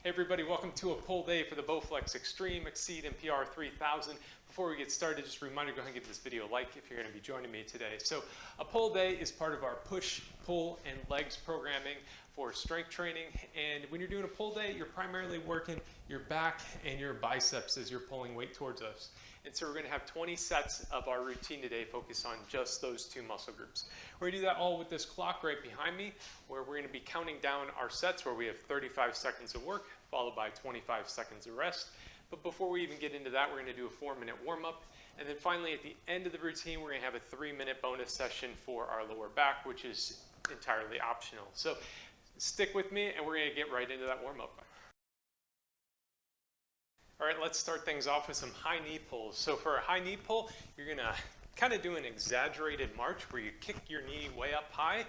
Hey everybody, welcome to a pull day for the Bowflex XTREME, Xceed, and PR3000. Before we get started, just a reminder, go ahead and give this video a like if you're going to be joining me today. So a pull day is part of our push, pull, and legs programming for strength training. And when you're doing a pull day, you're primarily working your back and your biceps as you're pulling weight towards us. And so we're going to have 20 sets of our routine today focused on just those two muscle groups. We're going to do that all with this clock right behind me, where we're going to be counting down our sets where we have 35 seconds of work, followed by 25 seconds of rest. But before we even get into that, we're going to do a 4-minute warm-up. And then finally, at the end of the routine, we're going to have a 3-minute bonus session for our lower back, which is entirely optional. So stick with me, and we're going to get right into that warm-up. All right, let's start things off with some high knee pulls. So for a high knee pull, you're gonna kind of do an exaggerated march where you kick your knee way up high,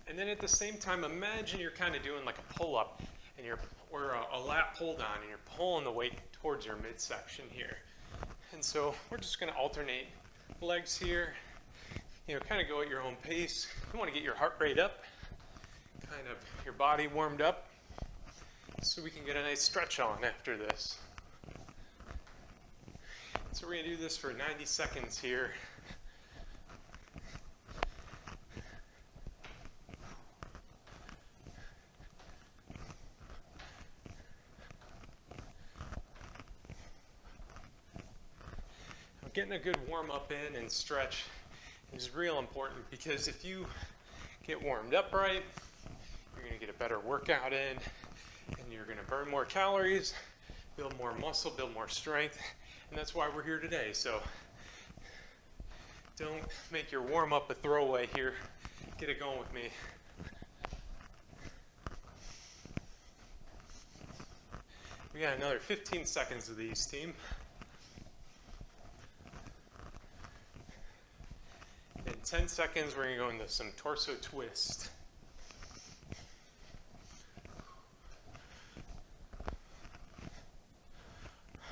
and then at the same time, imagine you're kind of doing like a pull-up, and or a lat pull down, and you're pulling the weight towards your midsection here. And so we're just gonna alternate legs here, kind of go at your own pace. You wanna get your heart rate up, kind of your body warmed up, so we can get a nice stretch on after this. So we're going to do this for 90 seconds here. Getting a good warm up in and stretch is real important, because if you get warmed up right, you're going to get a better workout in, and you're going to burn more calories, build more muscle, build more strength. And that's why we're here today. So don't make your warm-up a throwaway here. Get it going with me. We got another 15 seconds of these, team. In 10 seconds, we're going to go into some torso twist.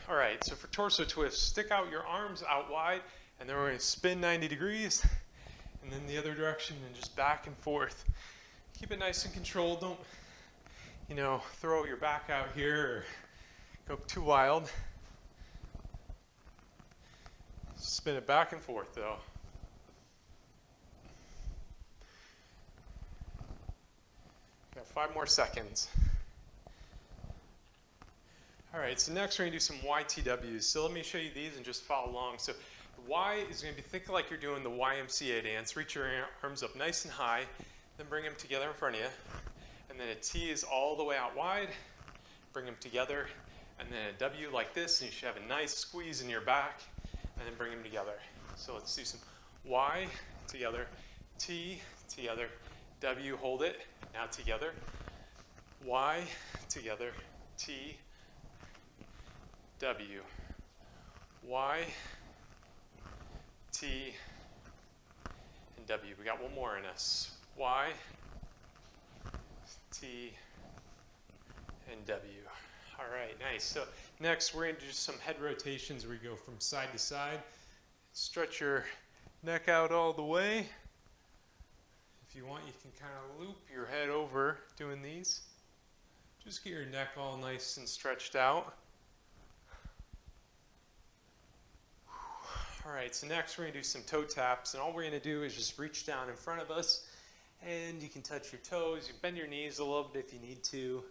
All right, so for torso twist, stick out your arms out wide, and then we're going to spin 90 degrees, and then the other direction, and just back and forth. Keep it nice and controlled. Don't, throw your back out here or go too wild. Spin it back and forth, though. Got 5 more seconds. All right, so next we're going to do some YTWs. So let me show you these and just follow along. So the Y is going to be, think like you're doing the YMCA dance. Reach your arms up nice and high, then bring them together in front of you. And then a T is all the way out wide. Bring them together. And then a W like this, and you should have a nice squeeze in your back, and then bring them together. So let's do some Y together, T together, W, hold it, now together, Y together, T, W, Y, T, and W. We got one more in us. Y, T, and W. All right, nice. So next we're going to do some head rotations where we go from side to side. Stretch your neck out all the way. If you want, you can kind of loop your head over doing these. Just get your neck all nice and stretched out. All right, so next we're going to do some toe taps, and all we're going to do is just reach down in front of us, and you can touch your toes. You bend your knees a little bit if you need to.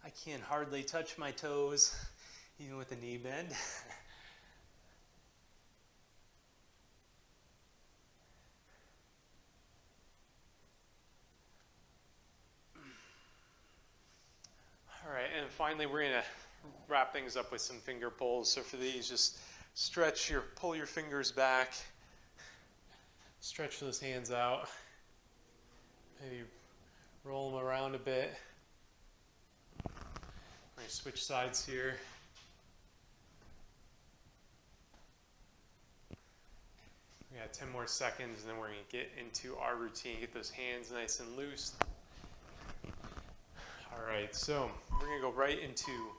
I can hardly touch my toes, even with a knee bend. All right, and finally we're going to wrap things up with some finger pulls. So for these, just pull your fingers back, stretch those hands out, maybe roll them around a bit. We're going to switch sides here. We got 10 more seconds, and then we're going to get into our routine, get those hands nice and loose. All right, so we're going to go right into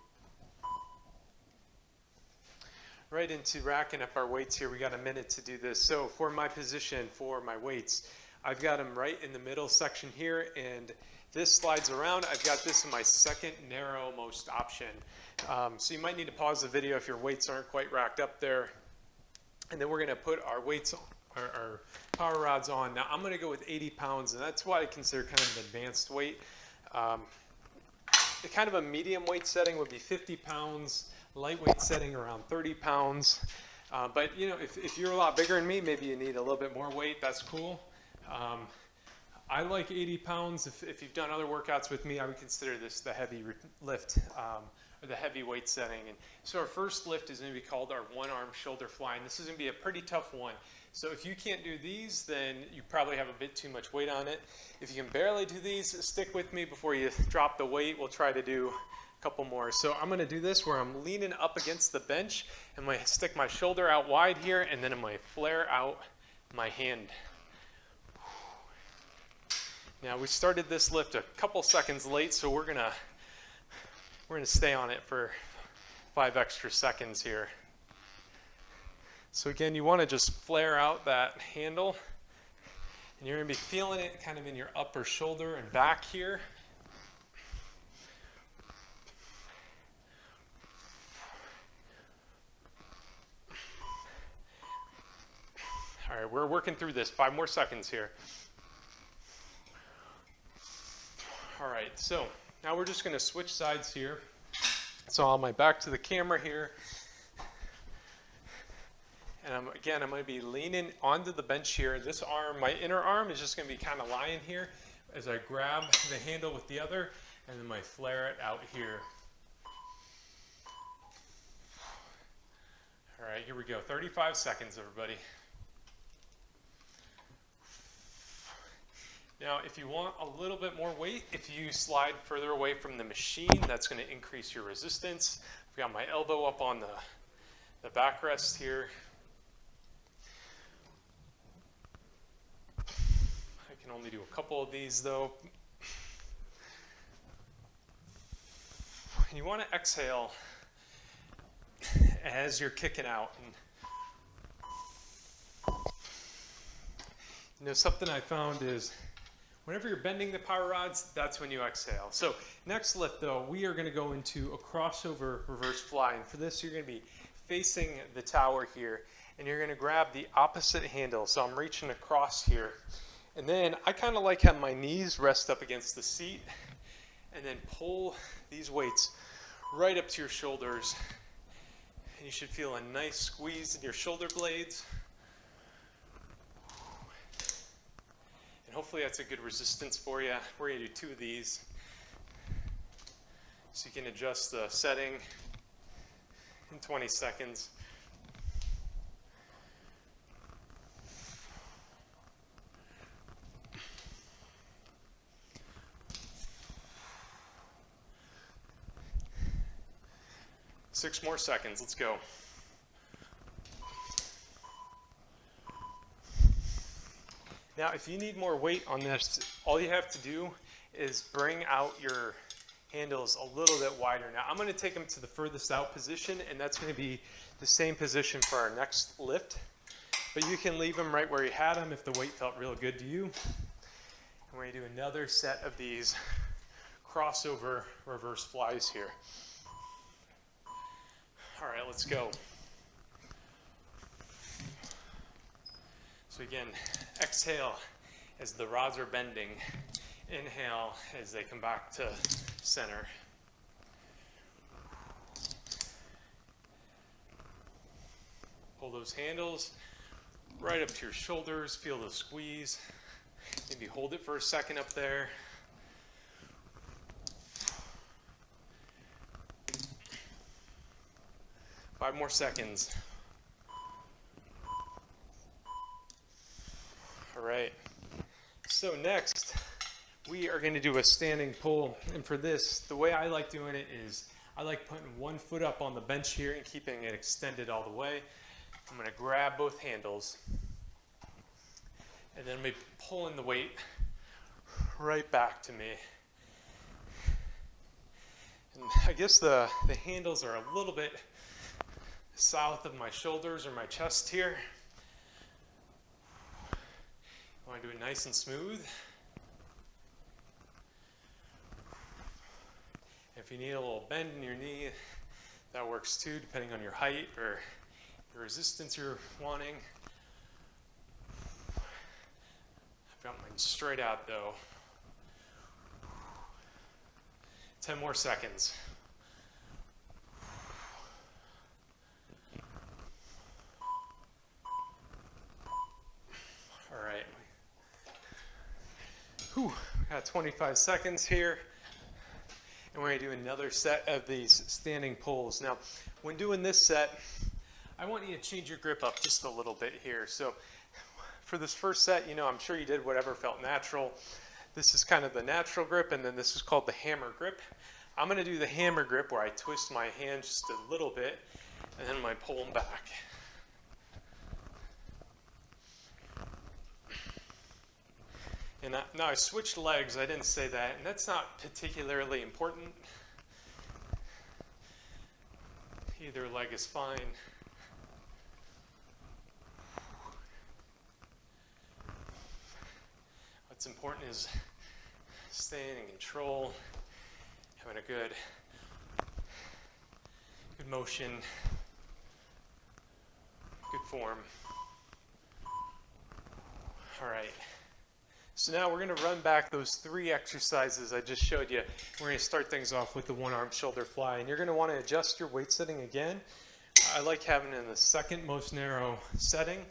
racking up our weights here. We got a minute to do this. So for my position, for my weights, I've got them right in the middle section here, and this slides around. I've got this in my second narrowmost option. So you might need to pause the video if your weights aren't quite racked up there. And then we're gonna put our weights, our power rods on. Now I'm gonna go with 80 pounds, and that's what I consider kind of an advanced weight. Kind of a medium weight setting would be 50 pounds, lightweight setting around 30 pounds. But you know, if you're a lot bigger than me, maybe you need a little bit more weight, that's cool. I like 80 pounds. If you've done other workouts with me, I would consider this the heavy lift, or the heavy weight setting. And so our first lift is gonna be called our one arm shoulder fly, and this is gonna be a pretty tough one. So if you can't do these, then you probably have a bit too much weight on it. If you can barely do these, stick with me before you drop the weight. We'll try to do a couple more. So I'm gonna do this where I'm leaning up against the bench, and I'm gonna stick my shoulder out wide here, and then I'm gonna flare out my hand. Now we started this lift a couple seconds late, so we're gonna stay on it for 5 extra seconds here. So again, you want to just flare out that handle, and you're going to be feeling it kind of in your upper shoulder and back here. All right, we're working through this. 5 more seconds here. All right, so now we're just going to switch sides here. So on my back to the camera here. And I'm going to be leaning onto the bench here. This arm, my inner arm, is just going to be kind of lying here as I grab the handle with the other, and then I flare it out here. All right, here we go. 35 seconds, everybody. Now, if you want a little bit more weight, if you slide further away from the machine, that's going to increase your resistance. I've got my elbow up on the backrest here. I can only do a couple of these though. You want to exhale as you're kicking out. And, you know, something I found is whenever you're bending the power rods, that's when you exhale. So next lift though, we are going to go into a crossover reverse fly. And for this, you're going to be facing the tower here, and you're going to grab the opposite handle. So I'm reaching across here. And then I kind of like having my knees rest up against the seat, and then pull these weights right up to your shoulders. And you should feel a nice squeeze in your shoulder blades. And hopefully that's a good resistance for you. We're going to do 2 of these. So you can adjust the setting in 20 seconds. Six more seconds, let's go. Now, if you need more weight on this, all you have to do is bring out your handles a little bit wider. Now, I'm gonna take them to the furthest out position, and that's gonna be the same position for our next lift. But you can leave them right where you had them if the weight felt real good to you. And we're gonna do another set of these crossover reverse flies here. All right, let's go. So again, exhale as the rods are bending. Inhale as they come back to center. Pull those handles right up to your shoulders. Feel the squeeze. Maybe hold it for a second up there. Five more seconds. All right. So next, we are going to do a standing pull. And for this, the way I like doing it is I like putting one foot up on the bench here and keeping it extended all the way. I'm going to grab both handles. And then I'm going to be pulling the weight right back to me. And I guess the handles are a little bit south of my shoulders or my chest here. I want to do it nice and smooth. If you need a little bend in your knee, that works too, depending on your height or your resistance you're wanting. I've got mine straight out though. 10 more seconds. All right. Whew, we got 25 seconds here. And we're going to do another set of these standing pulls. Now, when doing this set, I want you to change your grip up just a little bit here. So for this first set, you know, I'm sure you did whatever felt natural. This is kind of the natural grip, and then this is called the hammer grip. I'm going to do the hammer grip where I twist my hand just a little bit, and then I pull them back. And now I switched legs, I didn't say that, and that's not particularly important. Either leg is fine. What's important is staying in control, having a good motion, good form. All right. So now we're going to run back those 3 exercises I just showed you. We're going to start things off with the one-arm shoulder fly, and you're going to want to adjust your weight setting again. I like having it in the second most narrow setting. And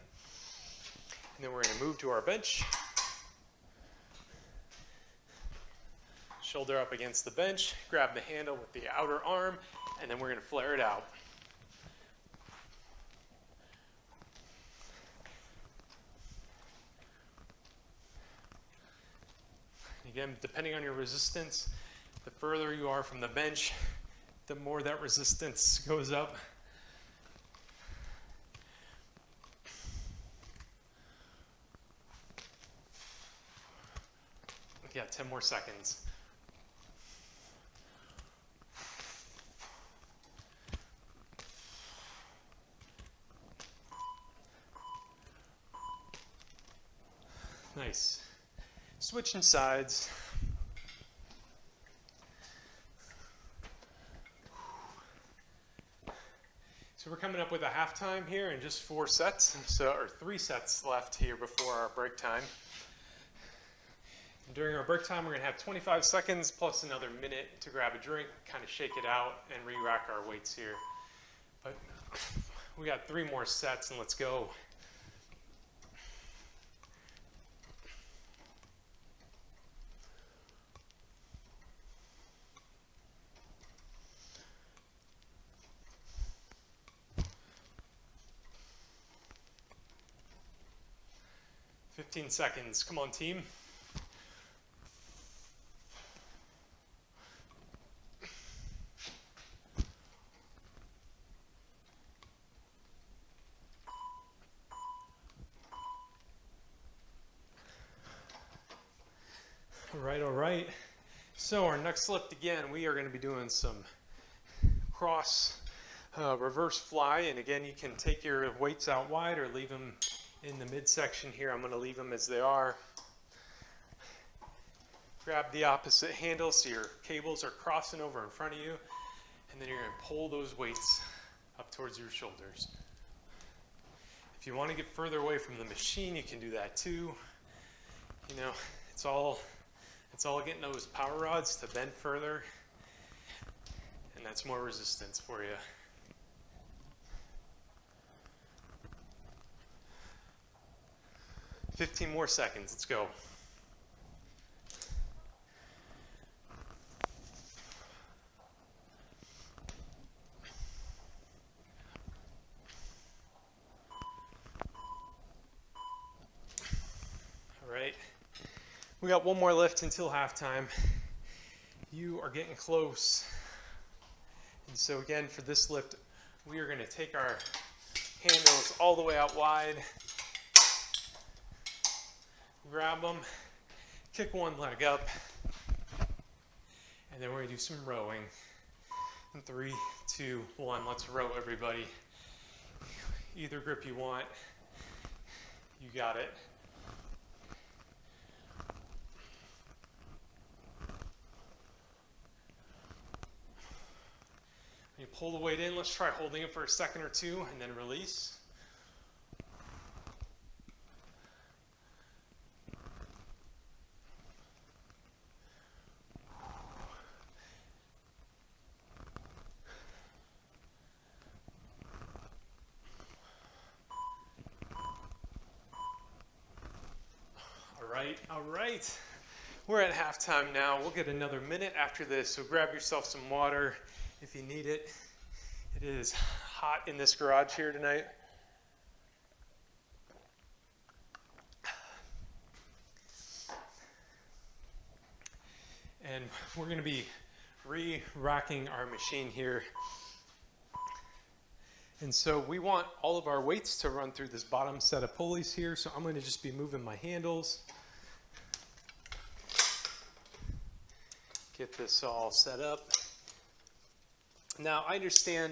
then we're going to move to our bench. Shoulder up against the bench, grab the handle with the outer arm, and then we're going to flare it out. Again, depending on your resistance, the further you are from the bench, the more that resistance goes up. Yeah, 10 more seconds. Nice. Switching sides. So we're coming up with a halftime here in just 4 sets, or 3 sets left here before our break time. And during our break time, we're going to have 25 seconds plus another minute to grab a drink, kind of shake it out, and re-rack our weights here. But we got 3 more sets, and let's go. Fifteen seconds. Come on, team. All right. So our next lift again, we are going to be doing some cross reverse fly. And again, you can take your weights out wide or leave them in the midsection here. I'm going to leave them as they are. Grab the opposite handle so your cables are crossing over in front of you, and then you're going to pull those weights up towards your shoulders. If you want to get further away from the machine, you can do that too. You know, it's all getting those power rods to bend further, and that's more resistance for you. Fifteen more seconds. Let's go. All right. We got 1 more lift until halftime. You are getting close. And so again, for this lift, we are going to take our handles all the way out wide. Grab them, kick one leg up, and then we're going to do some rowing. In 3, 2, 1, let's row, everybody. Either grip you want, you got it. pull the weight in. Let's try holding it for a second or two and then release. All right. We're at halftime now. We'll get another minute after this, so grab yourself some water if you need it. It is hot in this garage here tonight. And we're going to be re-racking our machine here. And so we want all of our weights to run through this bottom set of pulleys here, so I'm going to just be moving my handles. Get this all set up. Now I understand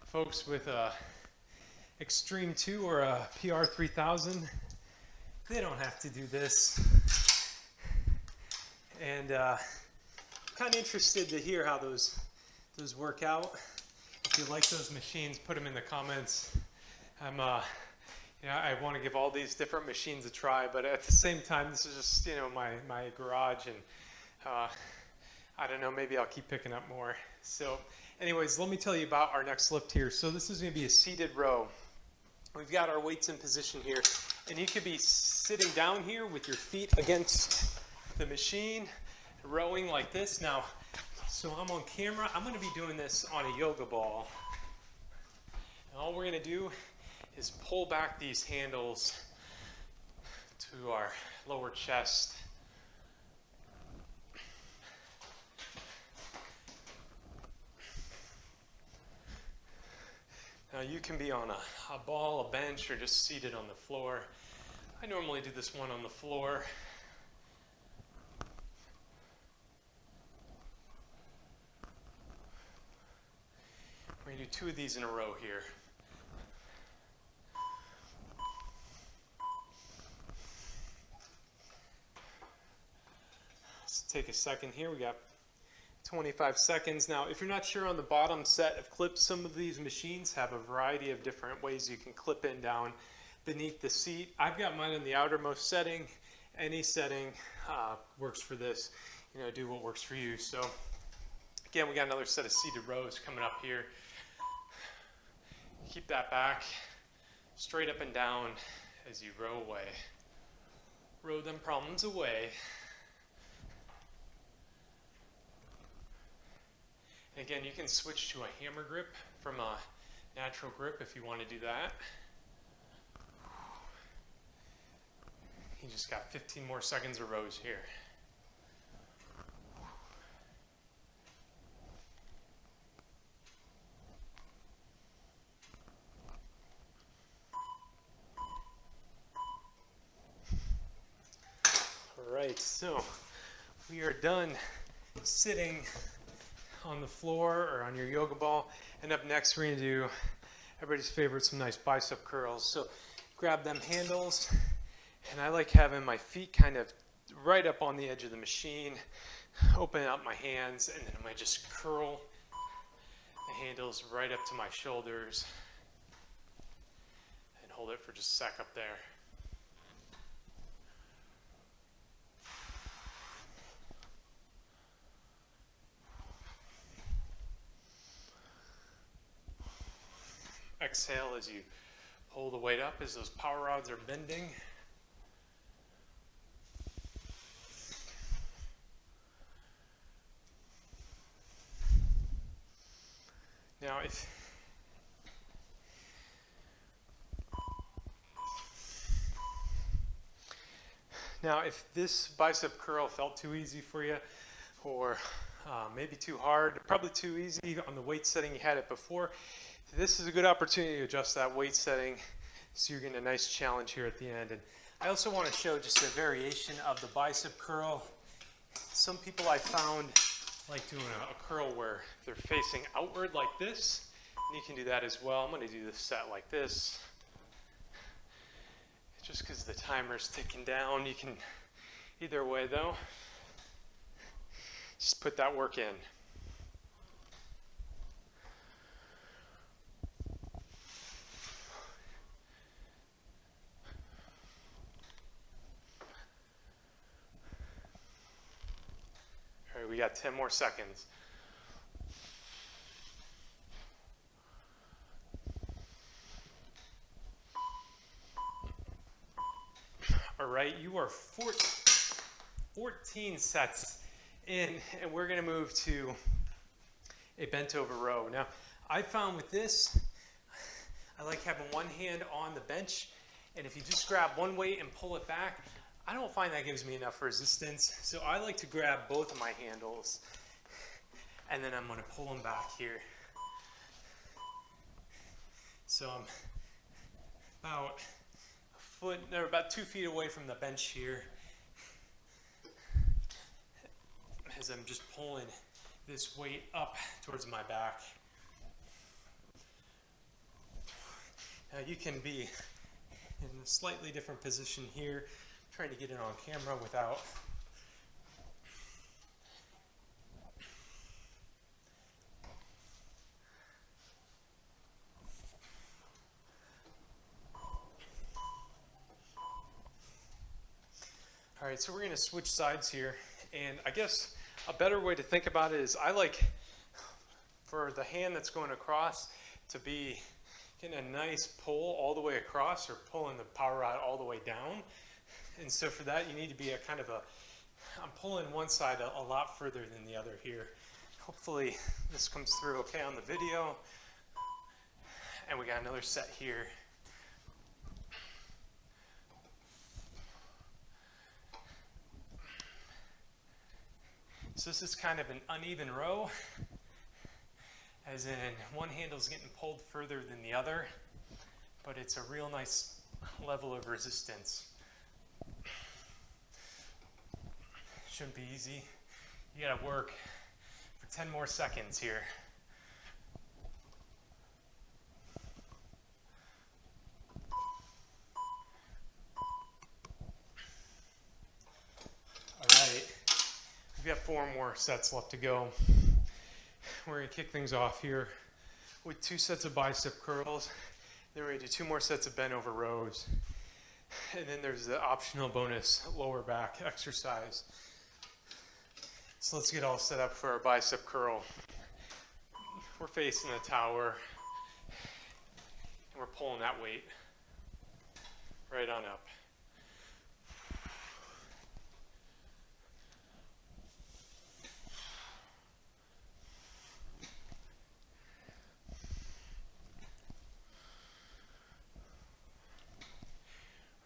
folks with a XTREME 2 or a PR3000, they don't have to do this. And kind of interested to hear how those work out. If you like those machines, put them in the comments. I want to give all these different machines a try, but at the same time, this is just my garage, and I don't know, maybe I'll keep picking up more. So anyways, let me tell you about our next lift here. So this is going to be a seated row. We've got our weights in position here, and you could be sitting down here with your feet against the machine, rowing like this. Now, so I'm on camera. I'm going to be doing this on a yoga ball. And all we're going to do is pull back these handles to our lower chest. Now you can be on a ball, a bench, or just seated on the floor. I normally do this one on the floor. We're going to do 2 of these in a row here. Let's take a second here. We got 25 seconds. Now, if you're not sure on the bottom set of clips, some of these machines have a variety of different ways you can clip in down beneath the seat. I've got mine in the outermost setting. Any setting works for this. Do what works for you. So, again, we got another set of seated rows coming up here. Keep that back, straight up and down as you row away. Row them problems away. And again, you can switch to a hammer grip from a natural grip if you want to do that. You just got 15 more seconds of rows here. All right, so we are done sitting on the floor or on your yoga ball, and up next we're going to do everybody's favorite, some nice bicep curls. So grab them handles, and I like having my feet kind of right up on the edge of the machine, open up my hands, and then I might just curl the handles right up to my shoulders and hold it for just a sec up there. Exhale as you pull the weight up as those power rods are bending. Now if this bicep curl felt too easy for you, or maybe too hard, probably too easy on the weight setting you had it before, this is a good opportunity to adjust that weight setting so you're getting a nice challenge here at the end. And I also want to show just a variation of the bicep curl. Some people I found like doing a curl where they're facing outward like this, and you can do that as well. I'm going to do this set like this. Just because the timer's ticking down, you can, either way though, just put that work in. got 10 more seconds. All right, you are 14 sets in, and we're gonna move to a bent over row. Now, I found with this, I like having one hand on the bench, and if you just grab one weight and pull it back, I don't find that gives me enough resistance. So I like to grab both of my handles, and then I'm gonna pull them back here. So I'm about 2 feet away from the bench here, as I'm just pulling this weight up towards my back. Now you can be in a slightly different position here, trying to get it on camera without. All right, so we're gonna switch sides here, and I guess a better way to think about it is I like for the hand that's going across to be getting a nice pull all the way across, or pulling the power rod all the way down. And so for that, you need to be a kind of a, I'm pulling one side a lot further than the other here. Hopefully this comes through okay on the video. And we got another set here. So this is kind of an uneven row, as in one handle's getting pulled further than the other, but it's a real nice level of resistance. Shouldn't be easy. You gotta work for 10 more seconds here. All right, we've got 4 more sets left to go. We're gonna kick things off here with 2 sets of bicep curls. Then we're gonna do 2 more sets of bent over rows. And then there's the optional bonus lower back exercise. So let's get all set up for our bicep curl. We're facing the tower, and we're pulling that weight right on up.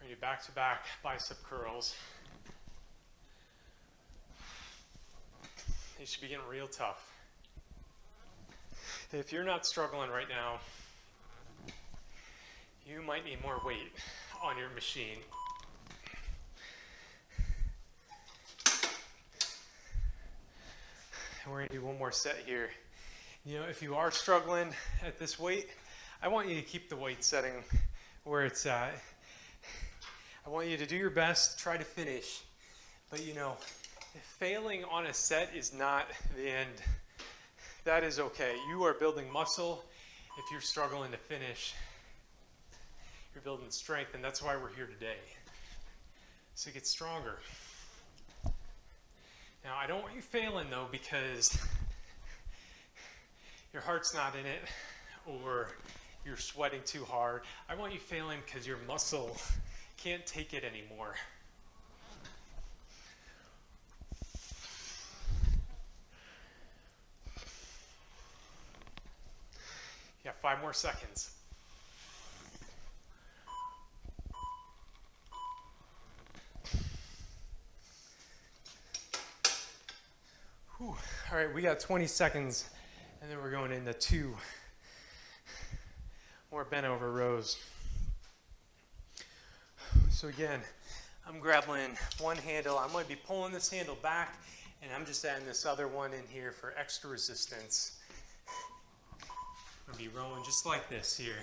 We're going to do back-to-back bicep curls. They should be getting real tough. If you're not struggling right now, you might need more weight on your machine. And we're going to do one more set here. You know, if you are struggling at this weight, I want you to keep the weight setting where it's at. I want you to do your best, try to finish. But you know, failing on a set is not the end. That is okay. You are building muscle. If you're struggling to finish, you're building strength, and that's why we're here today. So get stronger. Now, I don't want you failing though, because your heart's not in it, or you're sweating too hard. I want you failing because your muscle can't take it anymore. You got 5 more seconds. Whew. All right, we got 20 seconds, and then we're going into 2 more bent over rows. So again, I'm grabbing one handle. I'm going to be pulling this handle back, and I'm just adding this other one in here for extra resistance. I'm going to be rowing just like this here.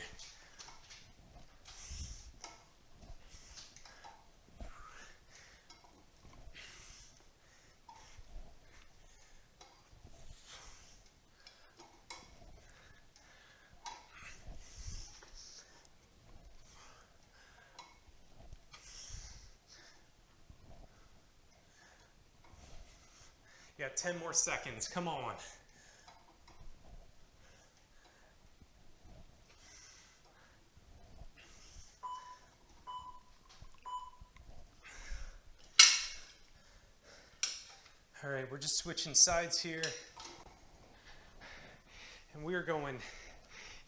You got 10 more seconds. Come on. All right, we're just switching sides here. And we are going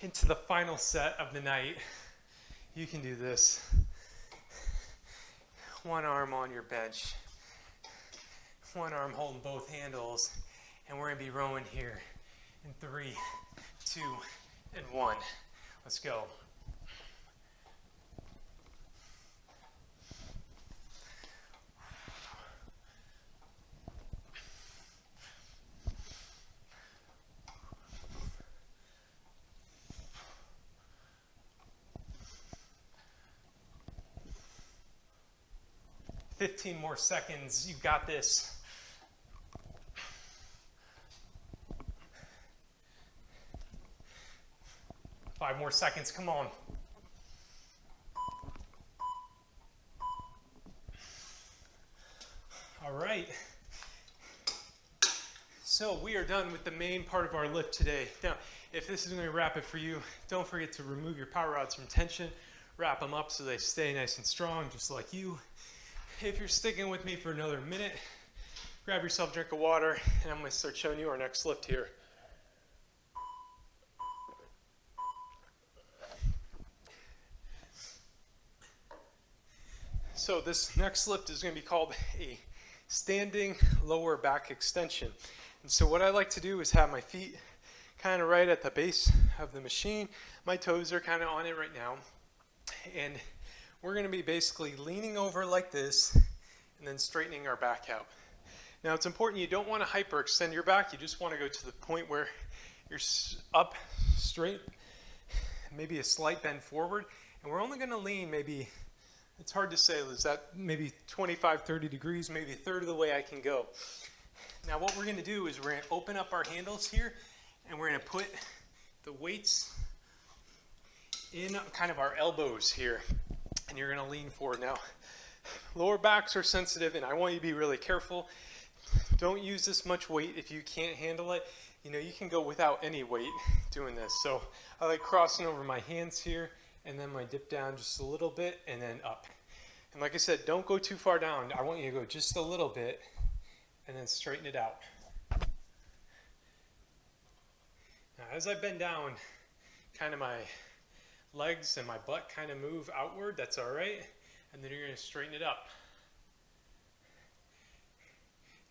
into the final set of the night. You can do this. One arm on your bench. One arm holding both handles. And we're gonna be rowing here in 3, 2, and 1. Let's go. Fifteen more seconds. You got this. Five more seconds. Come on. All right. So we are done with the main part of our lift today. Now, if this is going to wrap it for you, don't forget to remove your power rods from tension. Wrap them up so they stay nice and strong, just like you. If you're sticking with me for another minute, grab yourself a drink of water, and I'm going to start showing you our next lift here. So this next lift is going to be called a standing lower back extension. And so what I like to do is have my feet kind of right at the base of the machine. My toes are kind of on it right now. And we're going to be basically leaning over like this and then straightening our back out. Now it's important, you don't want to hyperextend your back. You just want to go to the point where you're up straight, maybe a slight bend forward. And we're only going to lean maybe, it's hard to say, is that maybe 25, 30 degrees, maybe a third of the way I can go. Now what we're going to do is we're going to open up our handles here and we're going to put the weights in kind of our elbows here. And you're going to lean forward. Now, lower backs are sensitive, and I want you to be really careful. Don't use this much weight if you can't handle it. You know, you can go without any weight doing this. So I like crossing over my hands here, and then I dip down just a little bit, and then up. And like I said, don't go too far down. I want you to go just a little bit, and then straighten it out. Now, as I bend down, kind of my legs and my butt kind of move outward. That's all right. And then you're going to straighten it up.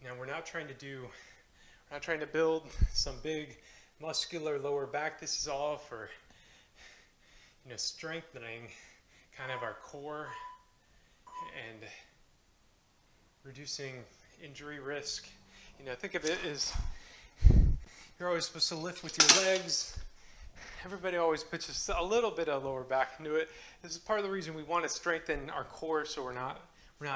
Now we're not trying to build some big muscular lower back. This is all for, you know, strengthening kind of our core and reducing injury risk. You know, think of it as you're always supposed to lift with your legs. Everybody always puts just a little bit of lower back into it. This is part of the reason we want to strengthen our core so we're not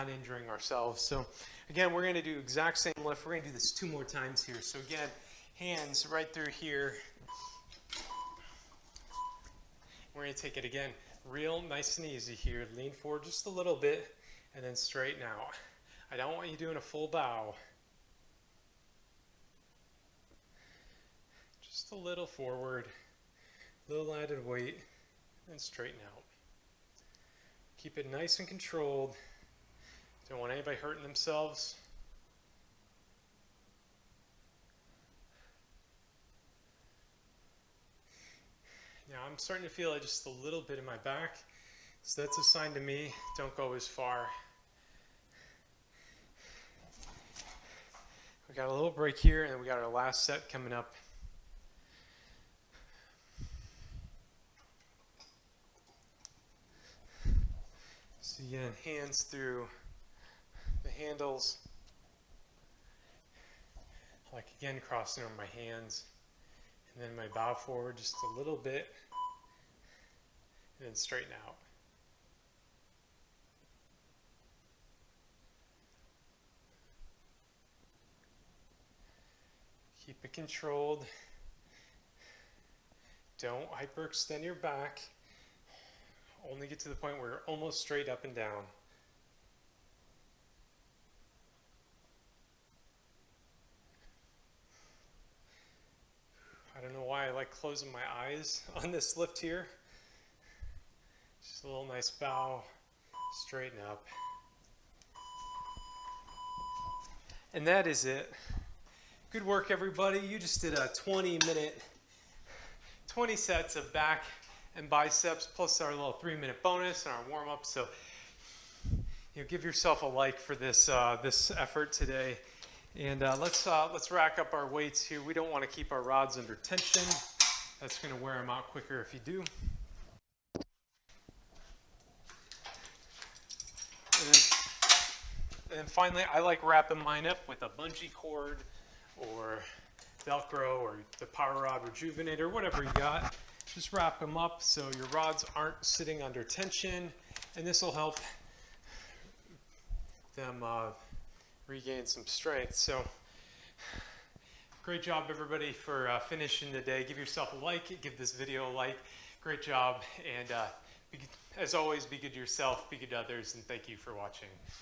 injuring ourselves. So again, we're going to do exact same lift. We're going to do this 2 more times here. So again, hands right through here. We're going to take it again real nice and easy here. Lean forward just a little bit and then straighten out. I don't want you doing a full bow. Just a little forward. Little added weight, and straighten out. Keep it nice and controlled. Don't want anybody hurting themselves. Now I'm starting to feel just a little bit in my back, so that's a sign to me, don't go as far. We got a little break here, and then we got our last set coming up. So again, hands through the handles. Like again, crossing over my hands. And then my bow forward just a little bit. And then straighten out. Keep it controlled. Don't hyperextend your back. Only get to the point where you're almost straight up and down. like closing my eyes on this lift here. Just a little nice bow, straighten up. And that is it. Good work, everybody. You just did a 20 sets of back and biceps, plus our little 3-minute bonus and our warm-up. So, give yourself a like for this this effort today. And let's rack up our weights here. We don't want to keep our rods under tension. That's going to wear them out quicker if you do. And then finally, I like wrapping mine up with a bungee cord or Velcro or the Power Rod Rejuvenator, whatever you got. Just wrap them up so your rods aren't sitting under tension, and this will help them regain some strength. So great job, everybody, for finishing today. Give yourself a like, give this video a like. Great job, and as always, be good to yourself, be good to others, and thank you for watching.